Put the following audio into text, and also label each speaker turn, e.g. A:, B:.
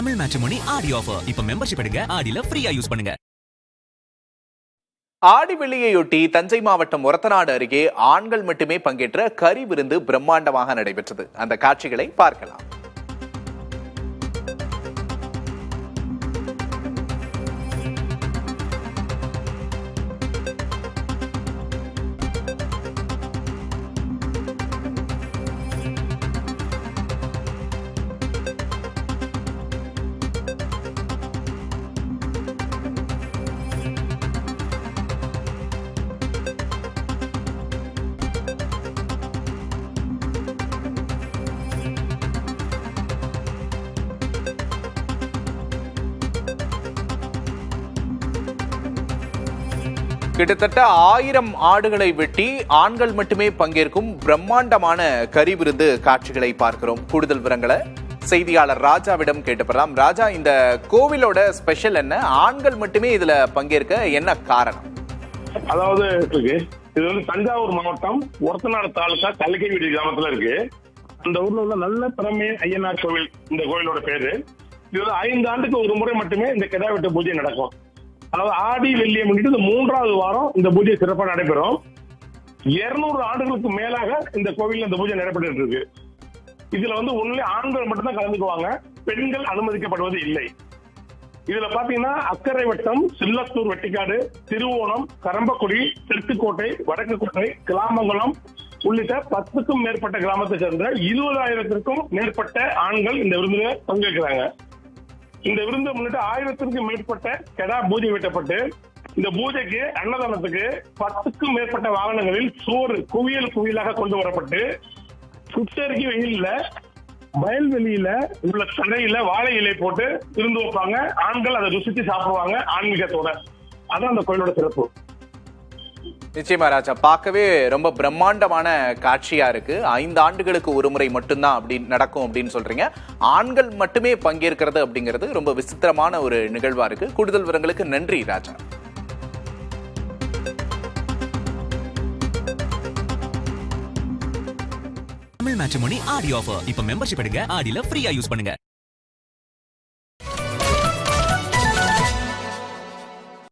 A: Tamil matrimony ஆடி offer. இப்ப membership எடுங்க, ஆடில ஃப்ரீயா யூஸ் பண்ணுங்க.
B: ஆடி வெள்ளியையொட்டி தஞ்சை மாவட்டம் ஒரத்தநாடு அருகே ஆண்கள் மட்டுமே பங்கேற்ற கறி விருந்து பிரம்மாண்டமாக நடைபெற்றது. அந்த காட்சிகளை பார்க்கலாம். கிட்டத்தட்ட 1000 ஆடுகளை வெட்டி ஆண்கள் மட்டுமே பங்கேற்கும் பிரம்மாண்டமான கறி விருந்து காட்சிகளை பார்க்கிறோம். கூடுதல் விவரங்களை செய்தியாளர் ராஜாவிடம் கேட்டுப்படலாம். ராஜா, இந்த கோவிலோட ஸ்பெஷல் என்ன? ஆண்கள் மட்டுமே இதுல பங்கேற்க என்ன காரணம்?
C: அதாவது இது வந்து தஞ்சாவூர் மாவட்டம் ஒரத்தநாடு தாலுகா கல்லைக்கேவிடி கிராமத்துல இருக்கு. அந்த ஊர்ல உள்ள நல்ல திறமை ஐயனார் கோவில் இந்த கோவிலோட பேரு. இது 5 ஆண்டுக்கு ஒரு முறை மட்டுமே இந்த கிடா வெட்டு பூஜை நடக்கும். அதாவது ஆடி வெள்ளியை முன்னிட்டு இந்த 3வது வாரம் இந்த பூஜை சிறப்பாக நடைபெறும். 200 ஆண்டுகளுக்கு மேலாக இந்த கோவில்ல இந்த பூஜை நடைபெற்று இருக்கு. இதுல வந்து ஒன்லி ஆண்கள் மட்டும்தான் கலந்துக்குவாங்க, பெண்கள் அனுமதிக்கப்படுவது இல்லை. இதுல பாத்தீங்கன்னா அக்கரை வட்டம், சில்லத்தூர், வெட்டிக்காடு, திருவோணம், கரம்பக்குடி, தெற்குக்கோட்டை, வடக்குக்கோட்டை, கிளாமங்குளம் உள்ளிட்ட 10க்கும் மேற்பட்ட கிராமத்தை சேர்ந்த 20,000த்திற்கும் மேற்பட்ட ஆண்கள் இந்த விருந்தில பங்கேற்கிறாங்க. இந்த விருந்தை முன்னிட்டு 1000த்திற்கும் மேற்பட்ட கெடா பூஜை வெட்டப்பட்டு இந்த பூஜைக்கு அன்னதானத்துக்கு 10க்கும் மேற்பட்ட வாகனங்களில் சோறு குவியல் குவியலாக கொண்டு வரப்பட்டு சுட்டெரிக்கி வெயில்ல வயல்வெளியில உள்ள தரையில வாழை இலை போட்டு விருந்து வைப்பாங்க. ஆண்கள் அதை ருசித்து சாப்பிடுவாங்க ஆன்மீகத்தோட. அதான் அந்த கோயிலோட சிறப்பு.
B: நிச்சயமா ராஜா, பார்க்கவே ரொம்ப பிரம்மாண்டமான காட்சியா இருக்கு. 5 ஆண்டுகளுக்கு ஒரு முறை மட்டும்தான் அப்படி நடக்கும் அப்படின்னு சொல்றீங்க. ஆண்கள் மட்டுமே பங்கேற்கிறது அப்படிங்கிறது ரொம்ப விசித்திரமான ஒரு நிகழ்வா இருக்கு. கூடுதல் விவரங்களுக்கு நன்றி ராஜா.
A: தமிழ் மேட்ரிமோனி ஆடி ஆஃபர். இப்ப மெம்பர்ஷிப் எடுங்க, ஆடில ஃப்ரீயா யூஸ் பண்ணுங்க.